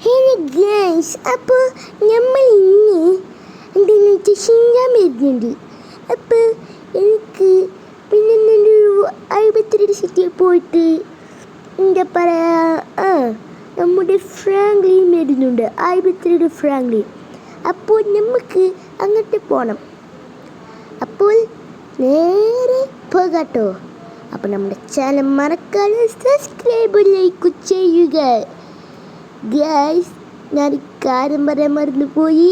Hello guys, അപ്പോൾ നമ്മൾ ഇന്ന് എന്താണെന്ന് വെച്ചാൽ ഷിൻജാൻ വരുന്നുണ്ട്. അപ്പോൾ എനിക്ക് പിന്നെ ഒരു 62 സിറ്റിയിൽ പോയിട്ട് എന്താ പറയുക, നമ്മുടെ ഫ്രാങ്ക്ലിൻ വരുന്നുണ്ട്, 62 ഫ്രാങ്ക്ലിൻ. അപ്പോൾ നമുക്ക് അങ്ങോട്ട് പോകണം. അപ്പോൾ നേരെ പോകാട്ടോ. അപ്പോൾ നമ്മുടെ ചാനൽ മറക്കാതെ സബ്സ്ക്രൈബ് ലൈക്ക് ചെയ്യുക. ഗൈസ്, ഞാൻ കാര്യം പറയാൻ മറന്നുപോയി.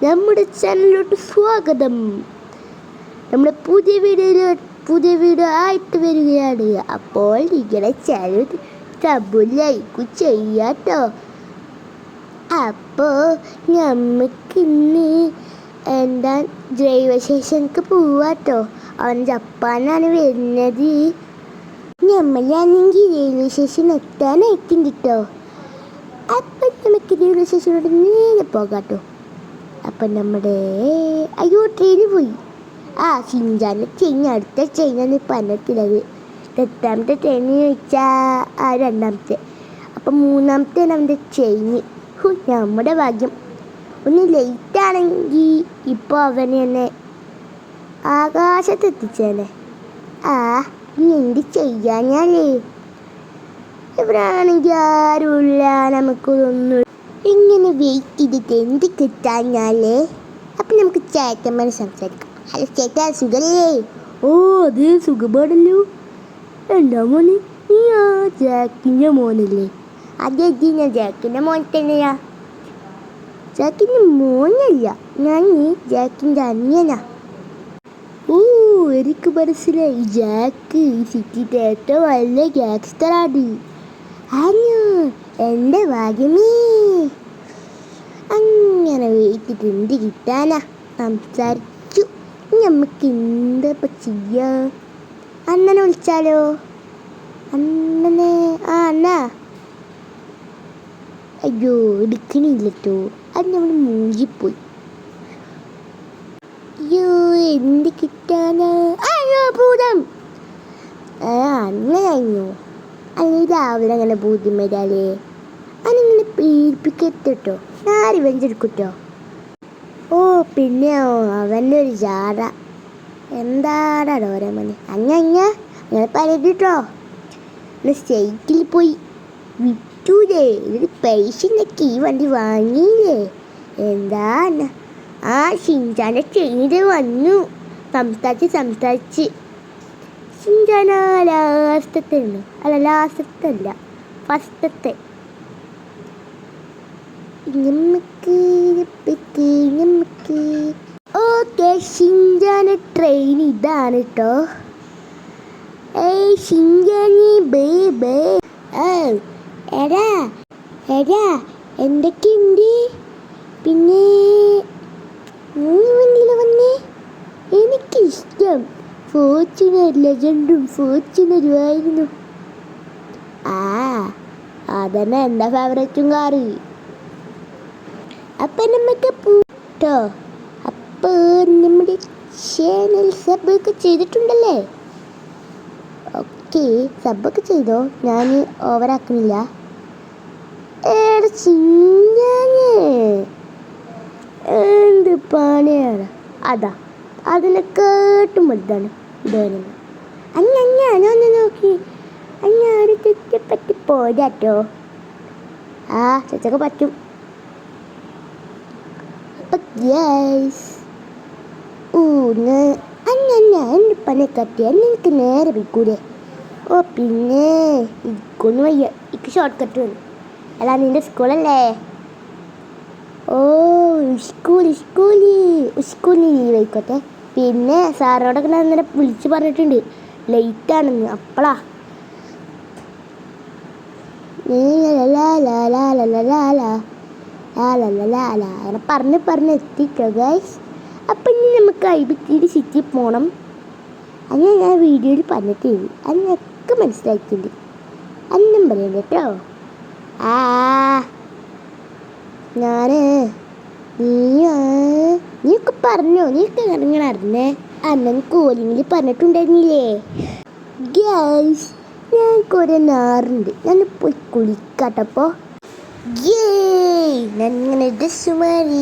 നമ്മുടെ ചാനലിലോട്ട് സ്വാഗതം. നമ്മുടെ പുതിയ വീഡിയോ ആയിട്ട് വരികയാണ്. അപ്പോൾ നിങ്ങളുടെ ചാനൽ സബ് ലൈക്ക് ചെയ്യാട്ടോ. അപ്പോൾ നമുക്കിന്ന് എന്താ ഡ്രൈവർ സ്റ്റേഷനിലേക്ക് പോവാട്ടോ. അവൻ ജപ്പാനാണ് വരുന്നത്. നമ്മളാണെങ്കിൽ റെയിൽവേ സ്റ്റേഷൻ എത്താനായിട്ടുണ്ട് കേട്ടോ. അപ്പം നമുക്ക് റെയിൽവേ സ്റ്റേഷനോട് നേരെ പോകാട്ടോ. അപ്പം നമ്മുടെ ട്രെയിന് പോയി. ഷിൻജാൻ്റെ ചെയിൻ അടുത്ത ചെയിനാണ് പറഞ്ഞിട്ടുള്ളത്. എട്ടാമത്തെ ട്രെയിൻ ചോദിച്ചാൽ രണ്ടാമത്തെ. അപ്പം മൂന്നാമത്തെ നമ്മുടെ ചെയിന്. നമ്മുടെ ഭാഗ്യം. ഒന്ന് ലേറ്റാണെങ്കിൽ ഇപ്പോൾ അവന് തന്നെ ആകാശത്തെത്തിച്ചേനെ. ഇനി എന്ത് ചെയ്യാഞ്ഞാലേ, ഇവരാണെങ്കിൽ ആരുമില്ല, നമുക്കൊന്നും ഇങ്ങനെ വെയിറ്റ് ചെയ്തിട്ട് എന്ത് കിട്ടാഞ്ഞാലേ. അപ്പം നമുക്ക് ചേട്ടന്മാരെ സംസാരിക്കാം. ഹലോ ചേട്ടാ, സുഖല്ലേ? അതേ സുഖമാണല്ലോ. എന്താ മോനെ, നീ ജാക്കിൻ്റെ മോനല്ലേ? അതെ, ഞാൻ ജാക്കിൻ്റെ മോൻ തന്നെയാ. ജാക്കിൻ്റെ മോനല്ല, ഞാൻ ജാക്കിൻ്റെ അനിയനാ. എനിക്ക് മനസ്സിലായി. ജാക്ക് ഈ സിറ്റിയുടെ ഏറ്റവും വലിയ ഗ്യാങ്സ്റ്ററാണ്. എൻ്റെ ഭാഗ്യമേ. അങ്ങനെ വെയിറ്റിട്ട് എന്ത് കിട്ടാനാ. സംസാരിച്ചു. നമുക്ക് എന്താ ചെയ്യാം? അണ്ണനെ വിളിച്ചാലോ? അണ്ണനെ അണ്ണാ. അയ്യോ, എടുക്കണില്ലട്ടോ. അത് നമ്മൾ മൂഞ്ചിപ്പോയി. അയ്യോ, എന്ത് കിട്ടാനാ? ഭൂതം. അങ്ങനെയായിരുന്നു. അല്ലെങ്കിൽ രാവിലെ അങ്ങനെ ഭൂതം വരാലേ. അതിങ്ങനെ പേടിപ്പിക്കട്ടോ. ഞാൻ റിവെഞ്ച് എടുക്കട്ടോ. പിന്നെ അവൻ്റെ ഒരു ജാട. എന്താടാ ഡോറേമോനെ? അങ്ങനെ പറയട്ടോ. സ്റ്റേറ്റിൽ പോയി വിറ്റൂലേ. ഇതിന് പൈസ ഈ വണ്ടി വാങ്ങിയില്ലേ? എന്താ ഷിൻജാൻ്റെ ചെയിന് വന്നു. സംസാരിച്ച് ഷിൻജാന ലാസ്റ്റത്തെ ലാസ്റ്റത്തല്ല, ഫസ്റ്റത്തെ. ഓക്കെ, ഷിൻജാൻ്റെ ട്രെയിൻ ഇതാണ് കേട്ടോ. ഷിൻജാനി ബേ. എടാ എന്തൊക്കെയുണ്ട്? പിന്നെ വന്നേ. എനിക്കിഷ്ടം ഫോർച്യൂണർ ലെജൻഡും ഫോർച്യൂണറുമായിരുന്നു. അതന്നെ എൻ്റെ ഫേവറേറ്റും കാറ്. അപ്പം നമുക്ക് പോട്ടോ. അപ്പോൾ നമ്മുടെ ചാനൽ സബ്ബൊക്കെ ചെയ്തിട്ടുണ്ടല്ലേ? ഓക്കെ, സബ്ബൊക്കെ ചെയ്തോ. ഞാൻ ഓവറാക്കുന്നില്ല. എന്ത് പണിയാണ് അതിനെക്കാട്ടും വലുതാണ് ഇതാണ്. ഞാനൊന്ന് നോക്കി. ഒരു തെറ്റപ്പറ്റി പോരാട്ടോ. ചേച്ചൊക്കെ പറ്റും. അപ്പം എൻ്റെ പണി കട്ടിയാൽ നിനക്ക് നേരെ വിൽക്കൂലേ? പിന്നെ ഇരിക്കൊന്നും വയ്യ. എനിക്ക് ഷോർട്ട് കട്ട് വേണം. അല്ല, നിൻ്റെ സ്കൂളല്ലേ? സ്കൂളിൽ ലീവ് ആയിക്കോട്ടെ. പിന്നെ സാറിനോടൊക്കെ ഞാൻ ഇന്നലെ വിളിച്ച് പറഞ്ഞിട്ടുണ്ട് ലേറ്റാണെന്ന്. അപ്പളാ അങ്ങനെ പറഞ്ഞ് എത്തിക്കോ ഗൈസ്. അപ്പം ഇനി നമുക്ക് IBTD സിറ്റി പോകണം. അങ്ങനെ ഞാൻ വീഡിയോയിൽ പറഞ്ഞിട്ടുണ്ട്. അതിനൊക്കെ മനസ്സിലായിട്ടുണ്ട്. അന്നും പറയണ്ട കേട്ടോ. നീയൊക്കെ പറഞ്ഞോ? നീയൊക്കെ ഇങ്ങനെ അറിഞ്ഞേ? അണ്ണൻ കോലിങ്ങിൽ പറഞ്ഞിട്ടുണ്ടായിരുന്നില്ലേ? ഞാൻ കുറെ നാറുണ്ട്. ഞാൻ പോയി കുളിക്കാട്ടപ്പോൾ. ഡ്രസ്സ് മാറി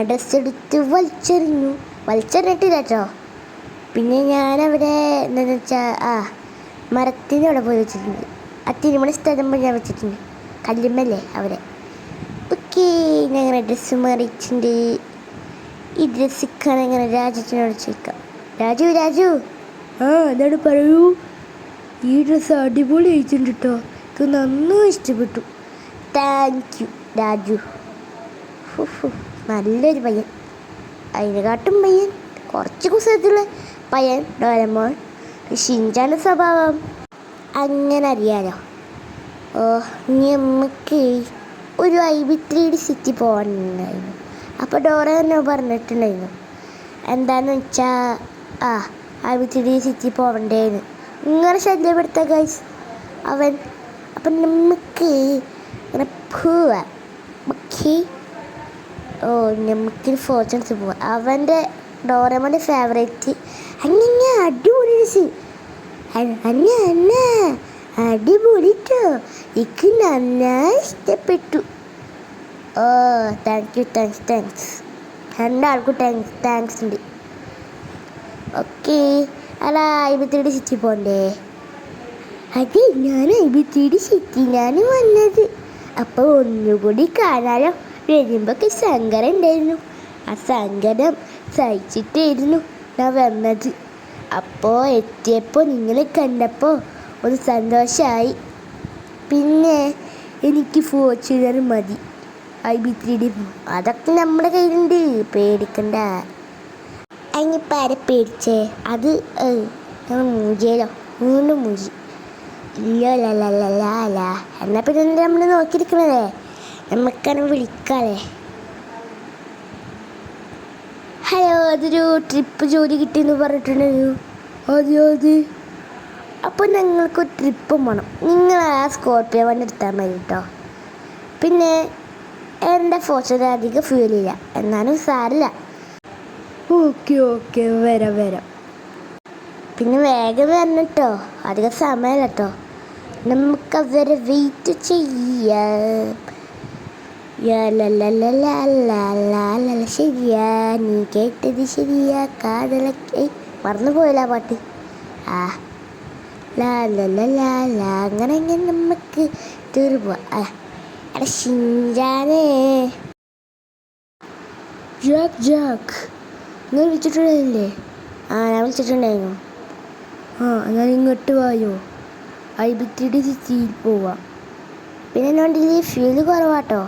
ഡ്രസ്സ് എടുത്ത് വലിച്ചെറിഞ്ഞിട്ടില്ല കേട്ടോ. പിന്നെ ഞാനവിടെ എന്താണെന്ന് വെച്ചാൽ മരത്തിൻ്റെ അവിടെ പോയി വെച്ചിട്ടുണ്ട്. ആ തിരുമണ സ്ഥലം പോയി ഞാൻ വെച്ചിട്ടുണ്ട്, കല്ലുമ്മല്ലേ അവിടെ. ഓക്കെ, ഞാൻ അങ്ങനെ ഡ്രസ്സ് മാറിയിട്ടുണ്ട്. ഈ ഡ്രസ്സ് കാണാൻ ഇങ്ങനെ രാജുവിനോട് ചോദിക്കാം. രാജു എന്താണ് പറയൂ. ഈ ഡ്രസ്സ് അടിപൊളി ആയിട്ടുണ്ട് കേട്ടോ, എനിക്ക് നന്നായി ഇഷ്ടപ്പെട്ടു. Thank you Raju. നല്ലൊരു പയ്യൻ, അതിനെക്കാട്ടും പയ്യൻ കുറച്ച് കുസൃതിയുള്ള പയ്യൻ ഡോറമോൻ. ഷിൻചാൻ്റെ സ്വഭാവം അങ്ങനെ അറിയാലോ. നമുക്ക് ഒരു IB3D സിറ്റി പോകാനുണ്ടായിരുന്നു. അപ്പോൾ ഡോറ തന്നെ പറഞ്ഞിട്ടുണ്ടായിരുന്നു എന്താണെന്ന് വെച്ചാൽ IB3D സിറ്റി പോകണ്ടേന്ന്. ഇങ്ങനെ ശല്യപ്പെടുത്താം ഗൈസ് അവൻ. അപ്പം നമുക്ക് ഇങ്ങനെ പോവാം. ഓക്കെ, നമുക്ക് ഫോർച്യൂൺസ് പോവാം. അവൻ്റെ ഡോറമോൻ്റെ ഫേവറേറ്റ് അങ്ങനെ അടിപൊളി അടിപൊളിട്ടോ, എനിക്ക് നന്നായി ഇഷ്ടപ്പെട്ടു. താങ്ക്സ് രണ്ടാൾക്കും താങ്ക്സ് ഉണ്ട്. ഓക്കെ, അല്ല IB3D സിറ്റി പോകണ്ടേ? അതെ, ഞാൻ IB3D സിറ്റിയിലാണ് വന്നത്. അപ്പോൾ ഒന്നുകൂടി കാണാലോ. വരുമ്പോഴൊക്കെ സങ്കടം ഉണ്ടായിരുന്നു, ആ സങ്കടം സഹിച്ചിട്ടായിരുന്നു ഞാൻ വന്നത്. അപ്പോൾ എത്തിയപ്പോൾ നിങ്ങളെ കണ്ടപ്പോൾ ഒരു സന്തോഷമായി. പിന്നെ എനിക്ക് ഫോർച്യൂണർ മതി, IB3D അതൊക്കെ നമ്മുടെ കയ്യിലുണ്ട്, പേടിക്കണ്ട. അതിനിപ്പോൾ ആരെ പേടിച്ചേ? അത് ഞങ്ങൾ മൂജിയല്ലോ, വീണ്ടും മൂജി. ഇല്ല എന്നാൽ പിന്നെ എന്താ നമ്മൾ നോക്കിയിരിക്കണതേ, നമുക്കത് വിളിക്കാല്ലേ. ഹലോ, അതൊരു ട്രിപ്പ് ജോലി കിട്ടിയെന്ന് പറഞ്ഞിട്ടുണ്ടായിരുന്നു. അതെ. അപ്പോൾ ഞങ്ങൾക്ക് ട്രിപ്പ് പോകണം. നിങ്ങൾ ആ സ്കോർപ്പിയോ വണ്ടി എടുത്താൽ മതി കേട്ടോ. പിന്നെ എൻ്റെ ഫോർച്യൂണർ അധികം ഫ്യൂലില്ല, എന്നാലും സാരില്ല. ഓക്കെ വരാം. പിന്നെ വേഗം വരണം കേട്ടോ, അധികം സമയമല്ല കേട്ടോ. നമുക്ക് അവരെ വെയിറ്റ് ചെയ്യാം. ശരിയാ, നീ കേട്ടത് ശരിയാ, കാതലൊക്കെ മറന്നുപോയല്ല പാട്ട്. അങ്ങനെ നമുക്ക് ടൂർ പോവാം. എടാ ഷിൻചാനേ. ജാക്ക് നിങ്ങൾ വിളിച്ചിട്ടുണ്ടായില്ലേ? ഞാൻ വിളിച്ചിട്ടുണ്ടായിരുന്നു. എന്നാൽ ഇങ്ങോട്ട് വായോ, IB3D സിറ്റിയിൽ പോവാം. പിന്നെ എന്നോണ്ടില്ലേ ഫ്യൂല് കുറവാട്ടോ.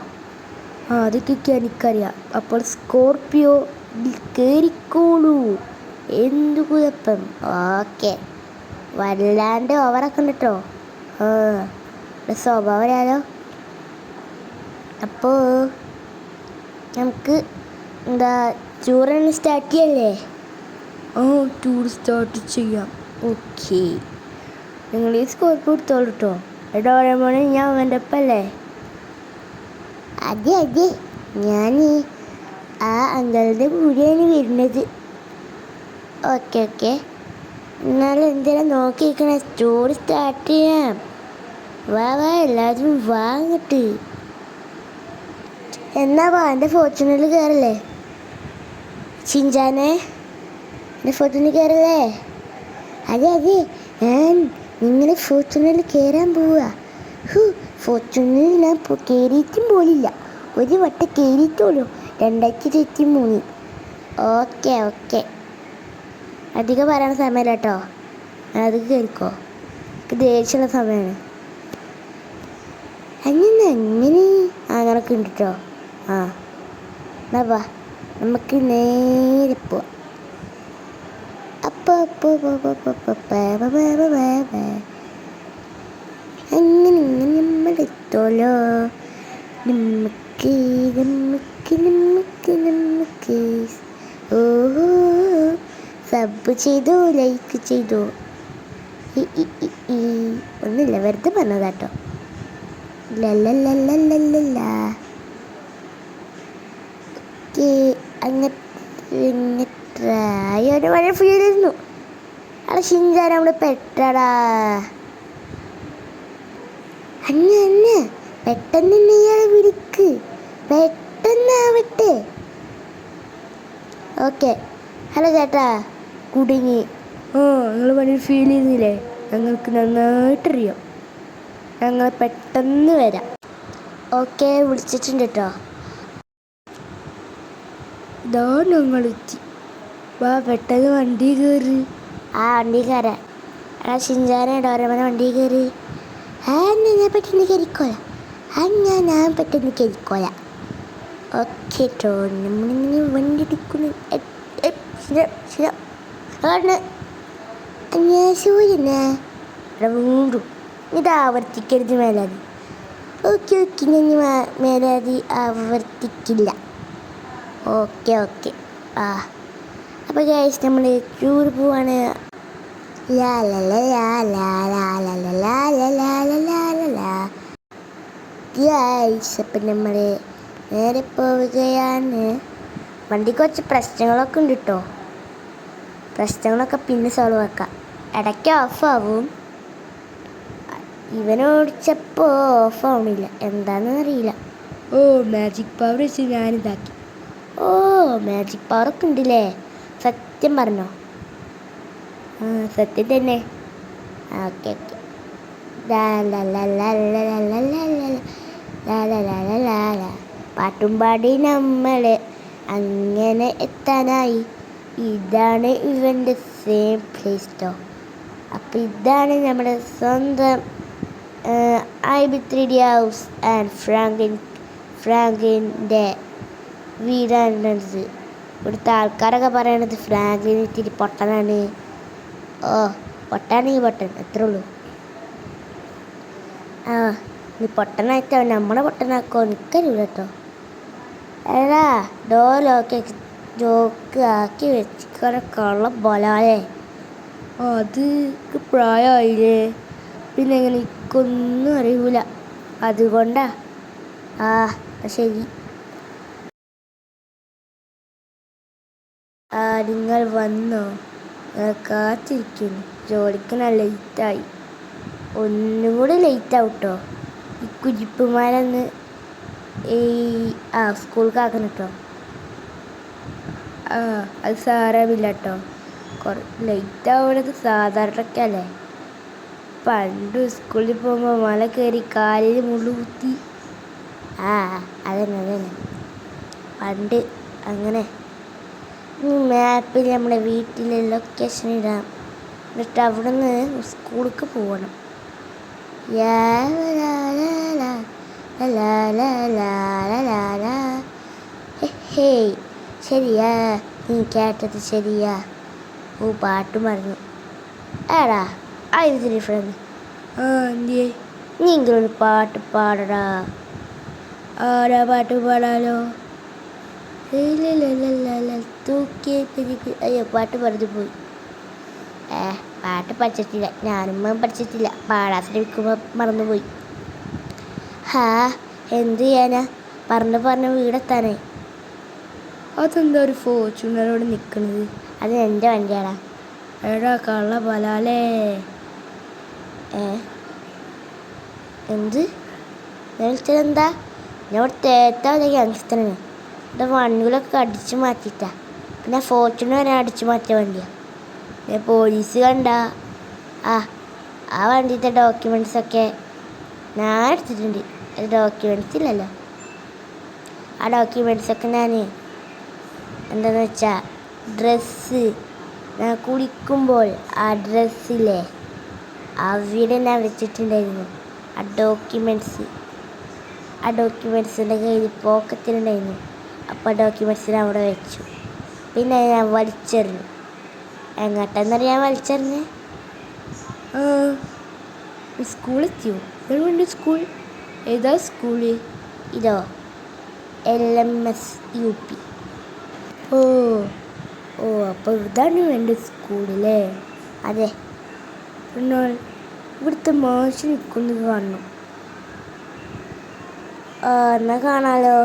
അതൊക്കെ എനിക്കറിയാം. അപ്പോൾ സ്കോർപ്പിയോ കയറിക്കോളൂ, എന്തു കുഴപ്പം. ഓക്കെ, വല്ലാണ്ട് ഓവറൊക്കെ ഉണ്ട് കേട്ടോ. സ്വഭാവം വരാലോ. അപ്പോൾ നമുക്ക് ടൂറിന് സ്റ്റാർട്ട് ചെയ്യല്ലേ? ടൂർ സ്റ്റാർട്ട് ചെയ്യാം. ഓക്കെ, നിങ്ങൾ ഈ സ്കോർപ്പിയോ എടുത്തോളൂ കേട്ടോ. ഡോറമോനെ ഞാൻ അവൻ്റെ ഒപ്പല്ലേ? അതെ, ഞാൻ ആ അങ്കളുടെ കൂടെയാണ് വരുന്നത്. ഓക്കെ, എന്നാലും എന്തെങ്കിലും നോക്കിയിരിക്കണേ, ടൂർ സ്റ്റാർട്ട് ചെയ്യാം. വാ എല്ലാവരും വാങ്ങട്ട്. എന്നാ എൻ്റെ ഫോർച്യൂണറിൽ കയറല്ലേ ഷിൻചാനെ? എൻ്റെ ഫോർച്യൂണറിൽ കയറല്ലേ? അതെ, ഞാൻ നിങ്ങളെ ഫോർച്യൂണറിൽ കയറാൻ പോവുക. ഫോർച്യൂണറിൽ ഞാൻ കയറിയിട്ടും പോലില്ല, ഒരു വട്ടം കയറിയിട്ടുള്ളൂ, 2023. ഓക്കെ, അധികം പറയാൻ സമയമില്ല കേട്ടോ, അത് കയറിക്കോ, ദേഷ്യമുള്ള സമയമാണ്. അങ്ങനൊക്കെ ഉണ്ട് കേട്ടോ. എന്നാ വാ, നമുക്ക് നേരെ പോവാം. അങ്ങനെ നമ്മളെത്തോലോ. നമുക്ക് സബ് ചെയ്തോ, ലൈക്ക് ചെയ്തോ. ഒന്നുമില്ല, വെറുതെ പറഞ്ഞതാട്ടോ. ഓക്കെ, അങ്ങോട്ട് മഴ ഫീലിരുന്നു. അവിടെ ഷിൻചാൻ അവിടെ പെട്ടടാ. പെട്ടെന്ന് ഇയാളെ വിളിക്ക്, പെട്ടെന്ന്. ഓക്കെ. ഹലോ ചേട്ടാ, കുടുങ്ങി. നിങ്ങൾ ഭയങ്കര ഫീൽ ചെയ്യുന്നില്ലേ? ഞങ്ങൾക്ക് നന്നായിട്ടറിയാം. ഞങ്ങൾ പെട്ടെന്ന് വരാം. ഓക്കെ, വിളിച്ചിട്ടുണ്ട് കേട്ടോ. ഇതാ ഞങ്ങളെത്തി. വാ പെട്ടെന്ന് വണ്ടി കയറി. ആ വണ്ടി കയറാം. ഷിൻചാനെ ഡോറേമോനെ വണ്ടി കയറി. ഞാൻ പെട്ടെന്ന് കയറിക്കോളാം. ഞാൻ പെട്ടെന്ന് കയറിക്കോളാം. ഓക്കെ കേട്ടോ, നമ്മളിങ്ങനെ വണ്ടി എടുക്കുന്നു. സൂര്യനെ വീണ്ടും ഇത് ആവർത്തിക്കരുത് മേലാതി. ഓക്കെ ഞാൻ മേലാതി ആവർത്തിക്കില്ല. ഓക്കെ. അപ്പോൾ ഗൈസ് നമ്മൾ ടൂർ പോവാണ്. ഗൈസ് അപ്പം നമ്മൾ നേരെ പോവുകയാണ്. വണ്ടി കുറച്ച് പ്രശ്നങ്ങളൊക്കെ ഉണ്ട് കേട്ടോ. പ്രശ്നങ്ങളൊക്കെ പിന്നെ സോൾവ് ആക്കാം. ഇടയ്ക്ക് ഓഫാവും. ഇവനോടിച്ചപ്പോൾ ഓഫാവണില്ല, എന്താണെന്ന് അറിയില്ല. മാജിക് പവർ വെച്ച് ഞാനിതാക്കി. മാജിക് പവറൊക്കെ ഉണ്ടല്ലേ? സത്യം പറഞ്ഞോ? സത്യം തന്നെ. ഓക്കെ. പാട്ടും പാടി നമ്മൾ അങ്ങനെ എത്താനായി. ഇതാണ് ഇവൻ്റെ സെയിം പ്ലേസ് കേട്ടോ. അപ്പം ഇതാണ് നമ്മുടെ സ്വന്തം IB3D ഹൗസ് ആൻഡ് ഫ്രാങ്കിൻ്റെ വീടാണത്. ഇവിടുത്തെ ആൾക്കാരൊക്കെ പറയണത് ഫ്രാങ്കിന് ഇത്തിരി പൊട്ടനാണ്. പൊട്ടാണെങ്കിൽ പൊട്ടൻ, അത്രേ ഉള്ളൂ. നീ പൊട്ടനായിട്ടോ നമ്മളെ പൊട്ടനാക്കോ എനിക്കറിയില്ല കേട്ടോ. എടാ ജോക്ക് ആക്കി വെച്ചിക്കോടെ കള്ള ബോലാലേ. അത് പ്രായമായില്ലേ, പിന്നെ എങ്ങനെ എനിക്കൊന്നും അറിയൂല, അതുകൊണ്ടാ. ശരി. നിങ്ങൾ വന്നോ? കാത്തിരിക്കുന്നു. ജോലിക്ക് നല്ല ലേറ്റായി. ഒന്നും കൂടി ലേറ്റ് ആവട്ടോ. ഈ കുജിപ്പുമാരൊന്ന് സ്കൂൾക്ക് ആക്കണം കേട്ടോ. അത് സാരമില്ല കേട്ടോ. ലേറ്റ് ആവുന്നത് സാധാരണയൊക്കെ അല്ലേ. പണ്ട് സ്കൂളിൽ പോകുമ്പോൾ മല കയറി കാലിൽ മുള്ളു കുത്തി. അതന്നെ പണ്ട് അങ്ങനെ. മാപ്പിൽ നമ്മുടെ വീട്ടിലെ ലൊക്കേഷൻ ഇടാം, എന്നിട്ട് അവിടെ നിന്ന് സ്കൂൾക്ക് പോകണം. ശരിയാ, നീ കേട്ടത് ശരിയാ. പാട്ട് മറന്നു. എടാ IB3D ഫ്രണ്ട്, നീ എങ്കിലും പാട്ട് പാടടാ. പാട്ട് പാടാലോ. അയ്യോ, പാട്ട് പറഞ്ഞു പോയി. പാട്ട് പഠിച്ചിട്ടില്ല, ഞാനും പഠിച്ചിട്ടില്ല. പാടാൻ ശ്രമിക്കുമ്പോൾ മറന്നുപോയി. എന്ത് ചെയ്യാനാ, പറഞ്ഞ് വീടെത്താനേ. അതെന്താ ഒരു ഫോർച്യൂണറോട് നിൽക്കുന്നത്? അത് എൻ്റെ വണ്ടിയാടാ. എടാ കള്ള ബലാലേ. എന്ത് വിളിച്ചതെന്താ? ഞാൻ ഇവിടെ തേത്താ ഗ്യാങ്സ്റ്ററാണ്. ഇവിടെ വണ്ടികളൊക്കെ അടിച്ചു മാറ്റിയിട്ടാ. പിന്നെ ഫോർച്യൂണർ വരെ അടിച്ചു മാറ്റിയ വണ്ടിയാണ്. പിന്നെ പോലീസ് കണ്ട ആ വണ്ടിയുടെ ഡോക്യുമെൻറ്റ്സൊക്കെ ഞാൻ എടുത്തിട്ടുണ്ട്. അത് ഡോക്യുമെൻറ്റ്സ് ഇല്ലല്ലോ. ആ ഡോക്യുമെൻറ്റ്സൊക്കെ ഞാൻ എന്താണെന്ന് വെച്ചാൽ ഡ്രസ്സ് ഞാൻ കുളിക്കുമ്പോൾ ആ ഡ്രസ്സിലെ അവിടെ ഞാൻ വെച്ചിട്ടുണ്ടായിരുന്നു. ആ ഡോക്യുമെൻറ്റ്സിൻ്റെ കയ്യിൽ പോക്കറ്റിലുണ്ടായിരുന്നു. അപ്പോൾ ആ ഡോക്യുമെൻറ്റ്സിനെ അവിടെ വെച്ചു. പിന്നെ ഞാൻ വലിച്ചെറിഞ്ഞു. എങ്ങോട്ടെന്നറിയാൻ വലിച്ചെറിഞ്ഞ്? സ്കൂളെത്തിയോ? സ്കൂൾ ഏതാ സ്കൂള്? ഇതോ LMS UP. അപ്പോൾ ഇതാണ് എൻ്റെ സ്കൂളില്ലേ? അതെ. എന്നാൽ ഇവിടുത്തെ മാഷ് നിൽക്കുന്നത് കാണണം. എന്നാൽ കാണാലോ.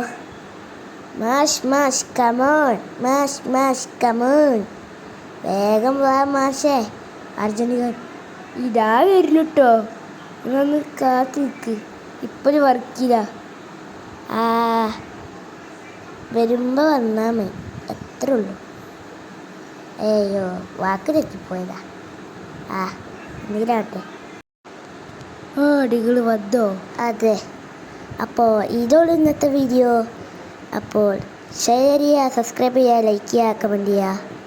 മാഷ് കമോൺ, മാഷ് കമോൺ. വേഗം വാ മാഷേ. അർജന്റീന ഇതാ വരുന്നു കേട്ടോ. നിങ്ങളൊന്ന് കാത്തു നിൽക്ക്, ഇപ്പോഴും വർക്കില്ല. വരുമ്പോൾ വന്നാൽ മതി, അത്രേ ഉള്ളൂ. ഏയ്യോ വാക്ക് തെറ്റിപ്പോയതാ. ആ നീലാവട്ടെ. ആ അടികൾ വന്നോ? അതെ. അപ്പോൾ ഇതോടെ ഇന്നത്തെ വീഡിയോ. അപ്പോൾ ഷെയർ ചെയ്യുക, സബ്സ്ക്രൈബ് ചെയ്യുക, ലൈക്ക് ചെയ്യുക, കമൻറ്റ് ചെയ്യുക.